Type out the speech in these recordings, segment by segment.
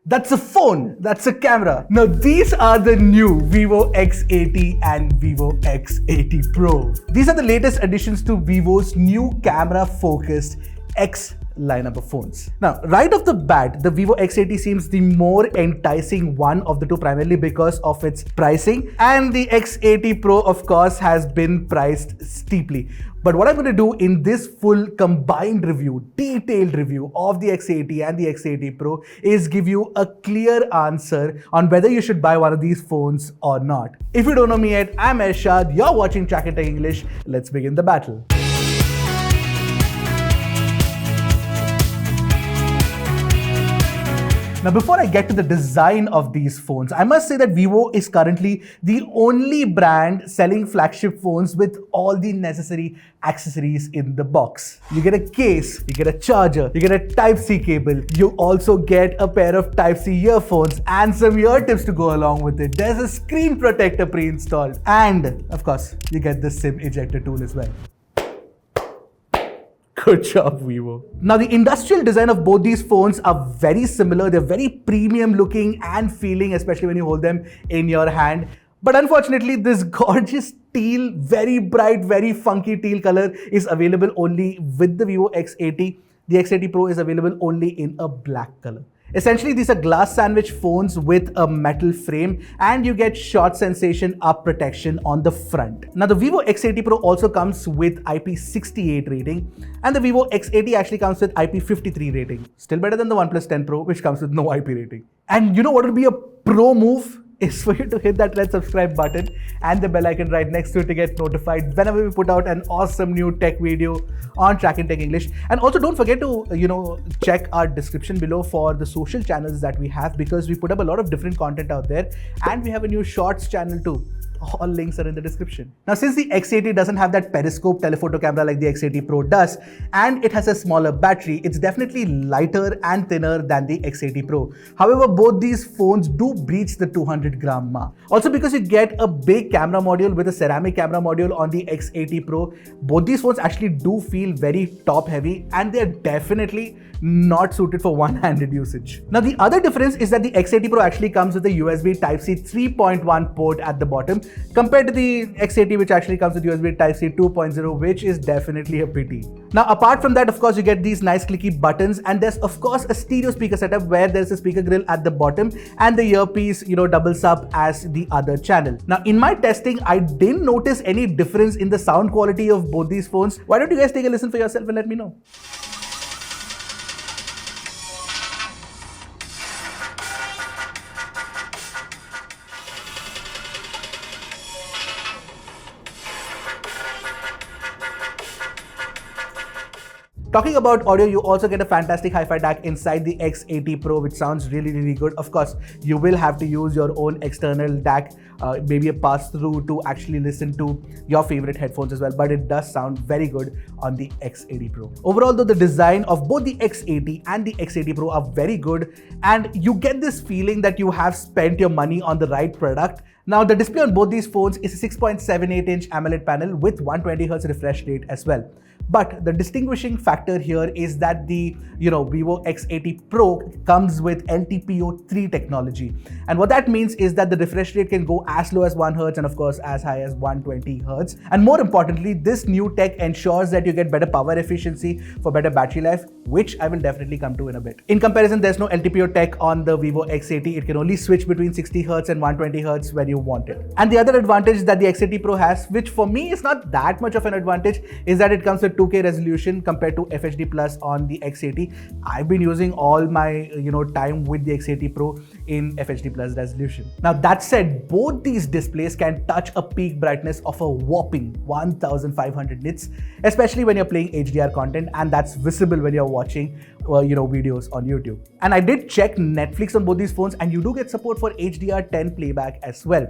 That's a phone, that's a camera. Now these are the new Vivo X80 and Vivo X80 Pro. These are the latest additions to Vivo's new camera-focused X lineup of phones. Now, right off the bat, the Vivo X80 seems the more enticing one of the two, primarily because of its pricing, and the X80 Pro, of course, has been priced steeply. But what I'm going to do in this full combined review, detailed review of the X80 and the X80 Pro is give you a clear answer on whether you should buy one of these phones or not. If you don't know me yet, I'm Ershad, you're watching Trakin Tech English. Let's begin the battle. Now, before I get to the design of these phones, I must say that Vivo is currently the only brand selling flagship phones with all the necessary accessories in the box. You get a case, you get a charger, you get a Type-C cable, you also get a pair of Type-C earphones and some ear tips to go along with it. There's a screen protector pre-installed, and of course, you get the SIM ejector tool as well. Good job, Vivo. Now, the industrial design of both these phones are very similar. They're very premium looking and feeling, especially when you hold them in your hand. But unfortunately, this gorgeous teal, very bright, very funky teal color is available only with the Vivo X80. The X80 Pro is available only in a black color. Essentially, these are glass sandwich phones with a metal frame, and you get short sensation up protection on the front. Now, the Vivo X80 Pro also comes with IP68 rating, and the Vivo X80 actually comes with IP53 rating. Still better than the OnePlus 10 Pro, which comes with no IP rating. And you know what would be a pro move? Is for you to hit that red subscribe button and the bell icon right next to it to get notified whenever we put out an awesome new tech video on Trakin Tech English. And also don't forget to, check our description below for the social channels that we have, because we put up a lot of different content out there, and we have a new shorts channel too. All links are in the description. Now, since the X80 doesn't have that periscope telephoto camera like the X80 Pro does, and it has a smaller battery, it's definitely lighter and thinner than the X80 Pro. However, both these phones do breach the 200-gram mark. Also, because you get a big camera module with a ceramic camera module on the X80 Pro, both these phones actually do feel very top heavy, and they're definitely not suited for one-handed usage. Now, the other difference is that the X80 Pro actually comes with a USB Type-C 3.1 port at the bottom, compared to the X80, which actually comes with USB Type-C 2.0, which is definitely a pity. Now, apart from that, of course, you get these nice clicky buttons, and there's of course a stereo speaker setup where there's a speaker grill at the bottom, and the earpiece, doubles up as the other channel. Now, in my testing, I didn't notice any difference in the sound quality of both these phones. Why don't you guys take a listen for yourself and let me know? Talking about audio, you also get a fantastic hi-fi DAC inside the X80 Pro, which sounds really, really good. Of course, you will have to use your own external DAC, maybe a pass-through to actually listen to your favorite headphones as well, but it does sound very good on the X80 Pro. Overall, though, the design of both the X80 and the X80 Pro are very good, and you get this feeling that you have spent your money on the right product. Now, the display on both these phones is a 6.78-inch AMOLED panel with 120Hz refresh rate as well. But the distinguishing factor here is that the Vivo X80 Pro comes with LTPO3 technology. And what that means is that the refresh rate can go as low as 1 Hz and of course as high as 120 Hz. And more importantly, this new tech ensures that you get better power efficiency for better battery life, which I will definitely come to in a bit. In comparison, there's no LTPO tech on the Vivo X80. It can only switch between 60 Hz and 120 Hz when you want it. And the other advantage that the X80 Pro has, which for me is not that much of an advantage, is that it comes with 2K resolution compared to FHD Plus on the X80. I've been using all my time with the X80 Pro in FHD Plus resolution. Now, that said, both these displays can touch a peak brightness of a whopping 1500 nits, especially when you're playing HDR content, and that's visible when you're watching videos on YouTube. And I did check Netflix on both these phones, and you do get support for HDR10 playback as well.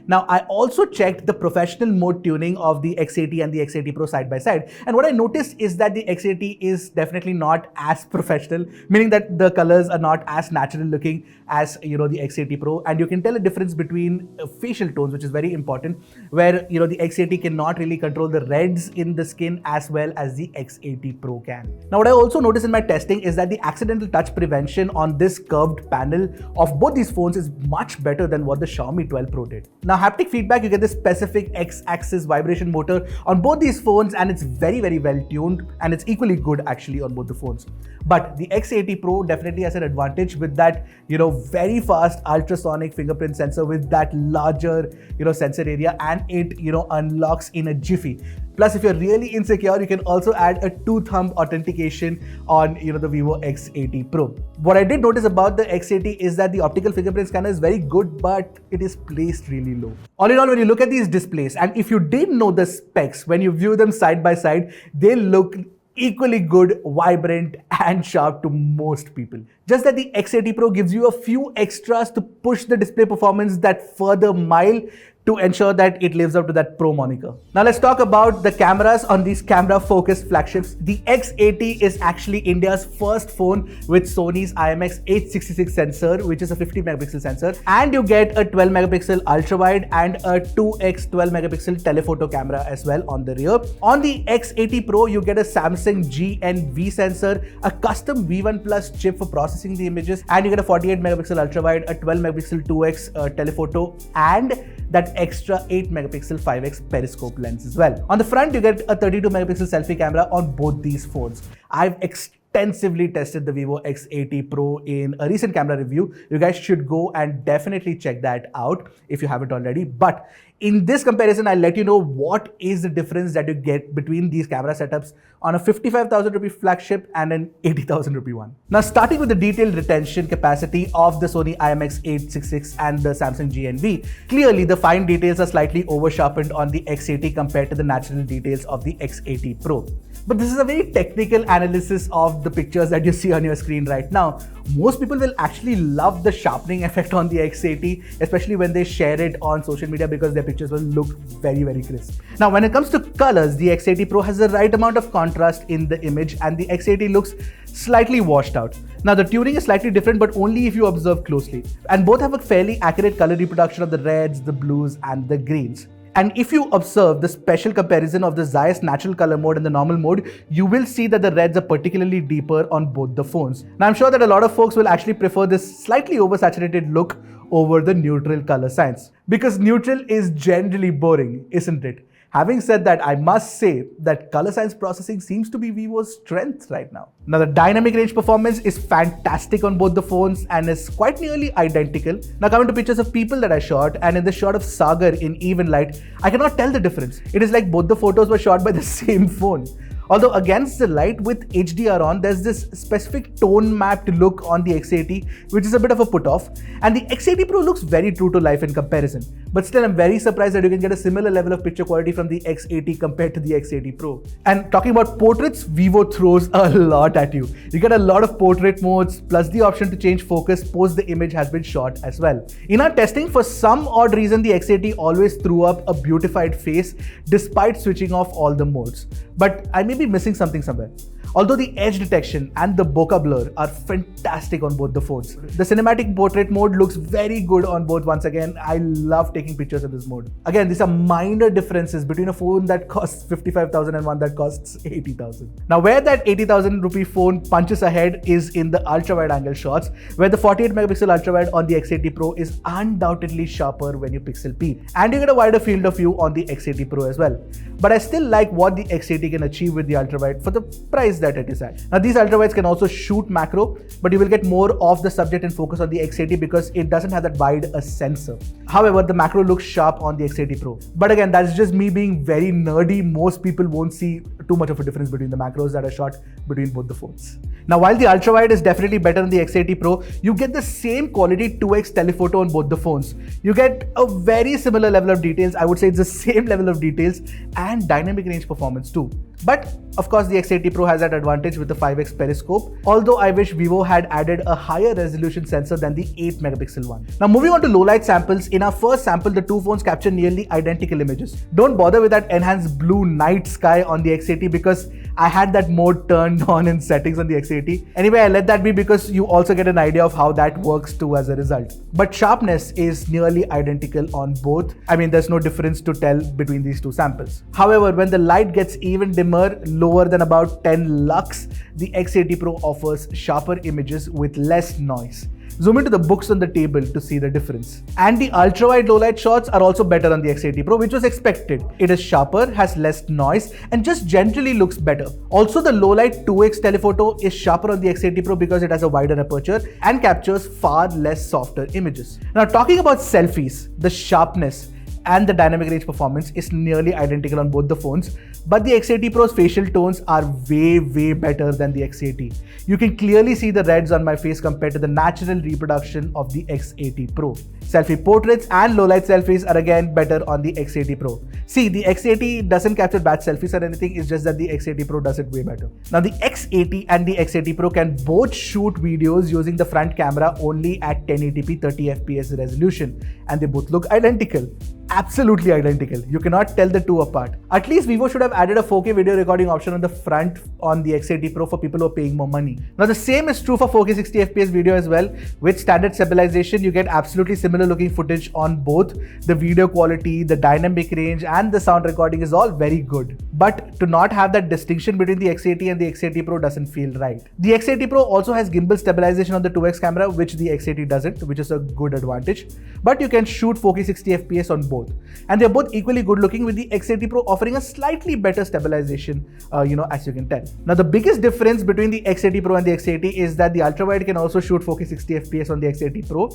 Now, I also checked the professional mode tuning of the X80 and the X80 Pro side by side. And what I noticed is that the X80 is definitely not as professional, meaning that the colors are not as natural looking as, the X80 Pro. And you can tell a difference between facial tones, which is very important, where, the X80 cannot really control the reds in the skin as well as the X80 Pro can. Now, what I also noticed in my testing is that the accidental touch prevention on this curved panel of both these phones is much better than what the Xiaomi 12 Pro did. Now, haptic feedback, you get this specific X-axis vibration motor on both these phones, and it's very, very well tuned, and it's equally good actually on both the phones. But the X80 Pro definitely has an advantage with that, very fast ultrasonic fingerprint sensor with that larger, sensor area, and it, unlocks in a jiffy. Plus, if you're really insecure, you can also add a 2-thumb authentication on, the vivo X80 Pro. What I did notice about the X80 is that the optical fingerprint scanner is very good, but it is placed really low. All in all, when you look at these displays, and if you didn't know the specs, when you view them side by side, they look equally good, vibrant, and sharp to most people. Just that the X80 Pro gives you a few extras to push the display performance that further mile to ensure that it lives up to that Pro moniker. Now let's talk about the cameras on these camera-focused flagships. The X80 is actually India's first phone with Sony's IMX866 sensor, which is a 50 megapixel sensor, and you get a 12 megapixel ultra-wide and a 2x 12 megapixel telephoto camera as well on the rear. On the X80 Pro, you get a Samsung GNV sensor, a custom V1 Plus chip for processing the images, and you get a 48 megapixel ultra-wide, a 12 megapixel 2x telephoto, and that extra 8 megapixel 5x periscope lens as well. On the front, you get a 32 megapixel selfie camera on both these phones. I've extensively tested the vivo X80 Pro in a recent camera review. You guys should go and definitely check that out if you haven't already. But in this comparison, I'll let you know what is the difference that you get between these camera setups on a 55,000 rupee flagship and an 80,000 rupee one. Now, starting with the detailed retention capacity of the Sony IMX866 and the Samsung GNV, clearly the fine details are slightly over-sharpened on the X80 compared to the natural details of the X80 Pro. But this is a very technical analysis of the pictures that you see on your screen right now. Most people will actually love the sharpening effect on the X80, especially when they share it on social media, because their pictures will look very, very crisp. Now, when it comes to colors, the X80 Pro has the right amount of contrast in the image, and the X80 looks slightly washed out. Now, the tuning is slightly different, but only if you observe closely. And both have a fairly accurate color reproduction of the reds, the blues, and the greens. And if you observe the special comparison of the Zeiss natural color mode and the normal mode, you will see that the reds are particularly deeper on both the phones. Now, I'm sure that a lot of folks will actually prefer this slightly oversaturated look over the neutral color science, because neutral is generally boring, isn't it? Having said that, I must say that color science processing seems to be vivo's strength right now. Now, the dynamic range performance is fantastic on both the phones and is quite nearly identical. Now, coming to pictures of people that I shot, and in the shot of Sagar in even light, I cannot tell the difference. It is like both the photos were shot by the same phone. Although against the light with HDR on, there's this specific tone mapped look on the X80, which is a bit of a put off. And the X80 Pro looks very true to life in comparison. But still, I'm very surprised that you can get a similar level of picture quality from the X80 compared to the X80 Pro. And talking about portraits, vivo throws a lot at you. You get a lot of portrait modes, plus the option to change focus post the image has been shot as well. In our testing, for some odd reason, the X80 always threw up a beautified face despite switching off all the modes. But I may be missing something somewhere. Although the edge detection and the bokeh blur are fantastic on both the phones. The cinematic portrait mode looks very good on both. Once again, I love taking pictures in this mode. Again, these are minor differences between a phone that costs 55,000 and one that costs 80,000. Now, where that 80,000 rupee phone punches ahead is in the ultra-wide angle shots, where the 48 megapixel ultra-wide on the X80 Pro is undoubtedly sharper when you pixel peep. And you get a wider field of view on the X80 Pro as well. But I still like what the X80 can achieve with the ultra-wide for the price that it is at. Now, these ultra-wides can also shoot macro, but you will get more of the subject in focus on the X80 because it doesn't have that wide a sensor. However, the macro looks sharp on the X80 Pro. But again, that's just me being very nerdy. Most people won't see too much of a difference between the macros that are shot between both the phones. Now, while the ultra-wide is definitely better than the X80 Pro, you get the same quality 2x telephoto on both the phones. You get a very similar level of details. I would say it's the same level of details and dynamic range performance too. But of course, the X80 Pro has that advantage with the 5x periscope, although I wish Vivo had added a higher resolution sensor than the 8 megapixel one. Now moving on to low light samples, in our first sample, the two phones capture nearly identical images. Don't bother with that enhanced blue night sky on the X80 because I had that mode turned on in settings on the X80. Anyway, I let that be because you also get an idea of how that works too as a result. But sharpness is nearly identical on both. I mean, there's no difference to tell between these two samples. However, when the light gets even dimmer, lower than about 10 lux, the X80 Pro offers sharper images with less noise. Zoom into the books on the table to see the difference. And the ultra-wide low-light shots are also better on the X80 Pro, which was expected. It is sharper, has less noise, and just generally looks better. Also, the low-light 2x telephoto is sharper on the X80 Pro because it has a wider aperture and captures far less softer images. Now, talking about selfies, the sharpness and the dynamic range performance is nearly identical on both the phones, but the X80 Pro's facial tones are way better than the X80. You can clearly see the reds on my face compared to the natural reproduction of the X80 Pro. Selfie portraits and low light selfies are again better on the X80 Pro. See, the X80 doesn't capture bad selfies or anything, it's just that the X80 Pro does it way better. Now the X80 and the X80 Pro can both shoot videos using the front camera only at 1080p 30fps resolution, and they both look identical. Absolutely identical. You cannot tell the two apart. At least Vivo should have added a 4K video recording option on the front on the X80 Pro for people who are paying more money. Now the same is true for 4K 60fps video as well. With standard stabilization, you get absolutely similar looking footage on both. The video quality, the dynamic range and the sound recording is all very good. But to not have that distinction between the X80 and the X80 Pro doesn't feel right. The X80 Pro also has gimbal stabilization on the 2x camera, which the X80 doesn't, which is a good advantage. But you can shoot 4K 60fps on both. And they're both equally good looking, with the X80 Pro offering a slightly better stabilization, as you can tell. Now the biggest difference between the X80 Pro and the X80 is that the ultrawide can also shoot 4K 60fps on the X80 Pro.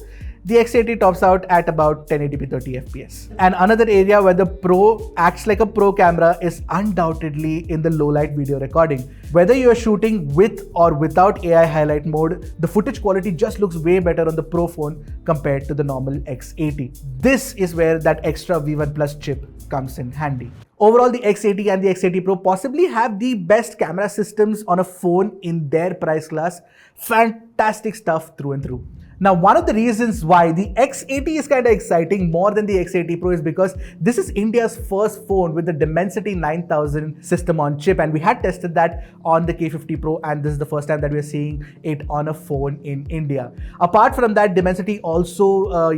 The X80 tops out at about 1080p 30fps. And another area where the Pro acts like a pro camera is undoubtedly in the low light video recording. Whether you are shooting with or without AI highlight mode, the footage quality just looks way better on the Pro phone compared to the normal X80. This is where that extra V1 Plus chip comes in handy. Overall, the X80 and the X80 Pro possibly have the best camera systems on a phone in their price class. Fantastic stuff through and through. Now, one of the reasons why the X80 is kind of exciting more than the X80 Pro is because this is India's first phone with the Dimensity 9000 system on chip, and we had tested that on the K50 Pro, and this is the first time that we're seeing it on a phone in India. Apart from that, Dimensity also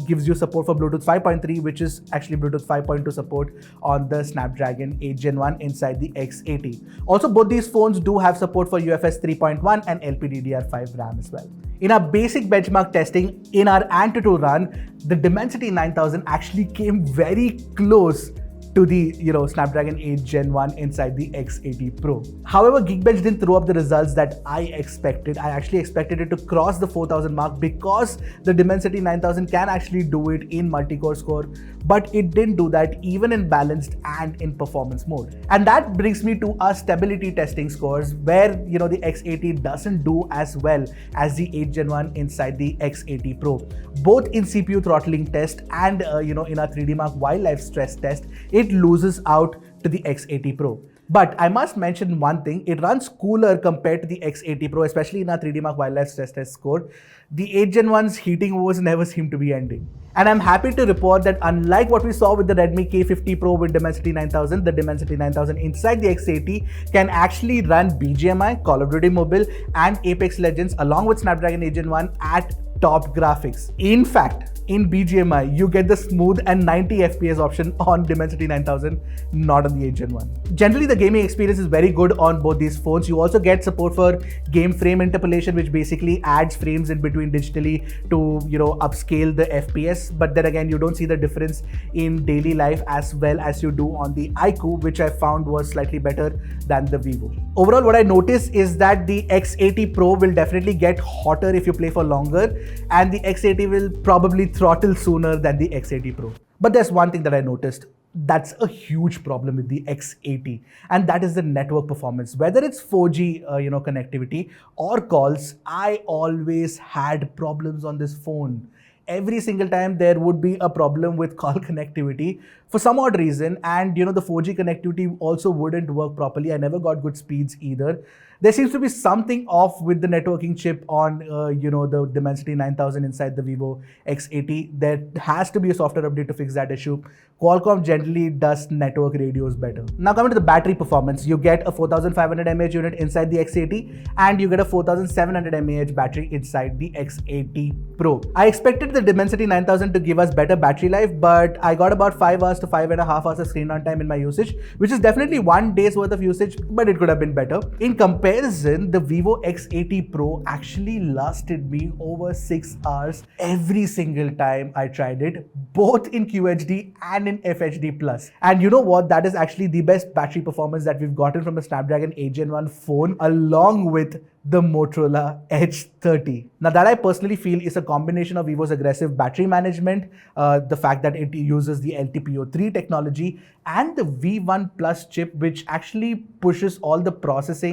gives you support for Bluetooth 5.3, which is actually Bluetooth 5.2 support on the Snapdragon 8 Gen 1 inside the X80. Also, both these phones do have support for UFS 3.1 and LPDDR5 RAM as well. In our basic benchmark testing, in our Antutu run, the Dimensity 9000 actually came very close to the Snapdragon 8 Gen 1 inside the X80 Pro. However, Geekbench didn't throw up the results that I expected. I actually expected it to cross the 4000 mark because the Dimensity 9000 can actually do it in multi-core score, but it didn't do that even in balanced and in performance mode. And that brings me to our stability testing scores, where the X80 doesn't do as well as the 8 Gen 1 inside the X80 Pro. Both in CPU throttling test and in our 3D Mark wildlife stress test, it loses out to the X80 Pro. But I must mention one thing, it runs cooler compared to the X80 Pro, especially in our 3D Mark wildlife stress test score. The 8 Gen 1's heating woes never seem to be ending. And I'm happy to report that unlike what we saw with the Redmi K50 Pro with Dimensity 9000, the Dimensity 9000 inside the X80 can actually run BGMI, Call of Duty Mobile and Apex Legends along with Snapdragon 8 Gen 1 at top graphics. In fact, in BGMI, you get the smooth and 90 FPS option on Dimensity 9000, not on the 8 Gen 1. Generally, the gaming experience is very good on both these phones. You also get support for game frame interpolation, which basically adds frames in between digitally to, upscale the FPS. But then again, you don't see the difference in daily life as well as you do on the iQOO, which I found was slightly better than the Vivo. Overall, what I noticed is that the X80 Pro will definitely get hotter if you play for longer, and the X80 will probably throttle sooner than the X80 Pro. But there's one thing that I noticed that's a huge problem with the X80, and that is the network performance. Whether it's 4G connectivity or calls, I always had problems on this phone. every single time there would be a problem with call connectivity for some odd reason, and the 4G connectivity also wouldn't work properly. I never got good speeds either. There seems to be something off with the networking chip on the Dimensity 9000 inside the Vivo X80. There has to be a software update to fix that issue. Qualcomm generally does network radios better. Now coming to the battery performance, you get a 4500 mAh unit inside the X80 and you get a 4700 mAh battery inside the X80 Pro. I expected the Dimensity 9000 to give us better battery life, but I got about 5 hours to 5.5 hours of screen on time in my usage, which is definitely 1 day's worth of usage, but it could have been better. In comparison, the Vivo X80 Pro actually lasted me over 6 hours every single time I tried it, both in QHD and in FHD+. And you know what? That is actually the best battery performance that we've gotten from a Snapdragon 8 Gen 1 phone, along with the Motorola Edge 30. Now that I personally feel is a combination of Vivo's aggressive battery management, the fact that it uses the LTPO3 technology, and the V1 Plus chip, which actually pushes all the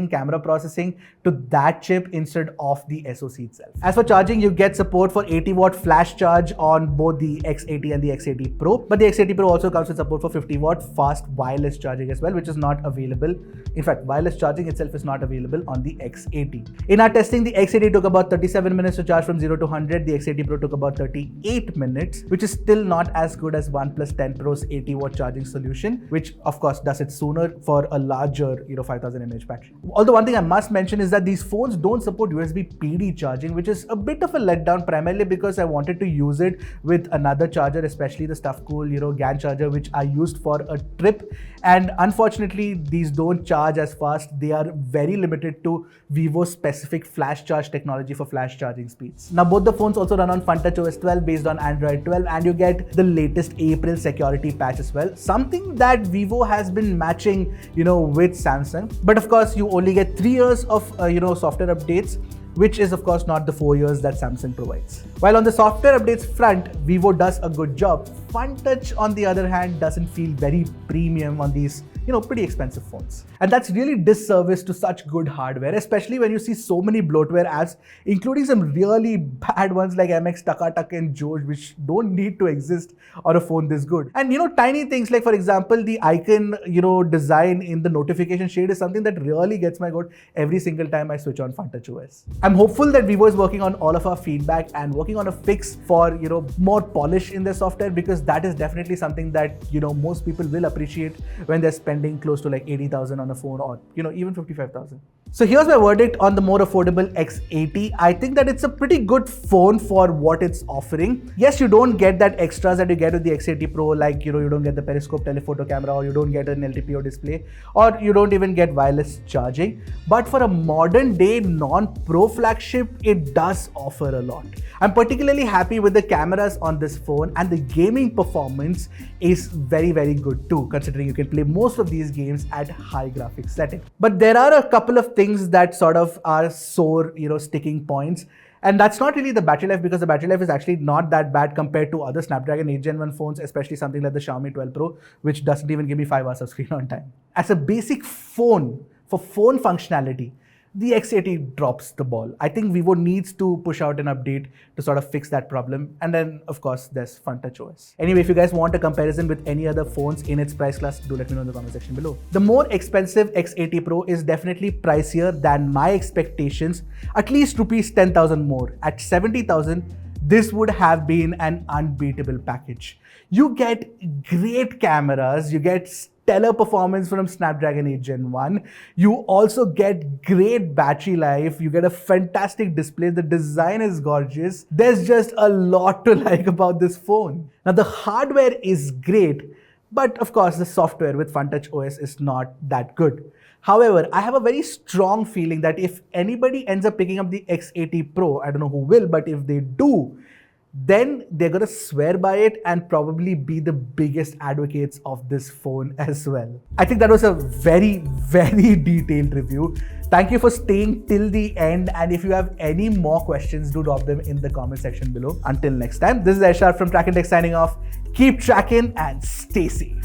camera processing to that chip instead of the SoC itself. As for charging, you get support for 80-watt flash charge on both the X80 and the X80 Pro, but the X80 Pro also comes with support for 50-watt fast wireless charging as well, which is not available. In fact, wireless charging itself is not available on the X80. In our testing, the X80 took about 37 minutes to charge from 0 to 100. The X80 Pro took about 38 minutes, which is still not as good as OnePlus 10 Pro's 80-watt charging solution, which of course does it sooner for a larger 5000 mAh battery. Although one thing I must mention is that these phones don't support USB PD charging, which is a bit of a letdown, primarily because I wanted to use it with another charger, especially the StuffCool GAN charger, which I used for a trip. And unfortunately, these don't charge as fast. They are very limited to Vivo's specific flash charge technology for flash charging speeds. Now both the phones also run on FunTouch OS 12 based on Android 12, and you get the latest April security patch as well, something that Vivo has been matching with Samsung. But of course you only get 3 years of software updates, which is of course not the 4 years that Samsung provides. While on the software updates front, Vivo does a good job. FunTouch on the other hand doesn't feel very premium on these pretty expensive phones. And that's really disservice to such good hardware, especially when you see so many bloatware apps, including some really bad ones like MX Taka and George, which don't need to exist on a phone this good. And tiny things like, for example, the icon design in the notification shade is something that really gets my goat every single time I switch on FunTouch OS. I'm hopeful that Vivo is working on all of our feedback and working on a fix for more polish in their software, because that is definitely something that most people will appreciate when they're spending close to like 80,000 on a phone, or even 55,000. So here's my verdict on the more affordable X80. I think that it's a pretty good phone for what it's offering. Yes, you don't get that extras that you get with the X80 Pro, like you don't get the periscope telephoto camera, or you don't get an LTPO display, or you don't even get wireless charging. But for a modern day non-pro flagship, it does offer a lot. I'm particularly happy with the cameras on this phone, and the gaming performance is very, very good too, considering you can play most of these games at high graphics setting. But there are a couple of things that sort of are sore, sticking points. And that's not really the battery life, because the battery life is actually not that bad compared to other Snapdragon 8 Gen 1 phones, especially something like the Xiaomi 12 Pro, which doesn't even give me 5 hours of screen on time. As a basic phone, for phone functionality, the X80 drops the ball. I think Vivo needs to push out an update to sort of fix that problem. And then, of course, there's FunTouch OS. Anyway, if you guys want a comparison with any other phones in its price class, do let me know in the comment section below. The more expensive X80 Pro is definitely pricier than my expectations, at least rupees 10,000 more. At 70,000, this would have been an unbeatable package. You get great cameras, you get stellar performance from Snapdragon 8 Gen 1. You also get great battery life. You get a fantastic display. The design is gorgeous. There's just a lot to like about this phone. Now, the hardware is great, but of course, the software with FunTouch OS is not that good. However, I have a very strong feeling that if anybody ends up picking up the X80 Pro, I don't know who will, but if they do, then they're going to swear by it and probably be the biggest advocates of this phone as well. I think that was a very, very detailed review. Thank you for staying till the end. And if you have any more questions, do drop them in the comment section below. Until next time, this is Aishar from Trakin Tech signing off. Keep tracking and stay safe.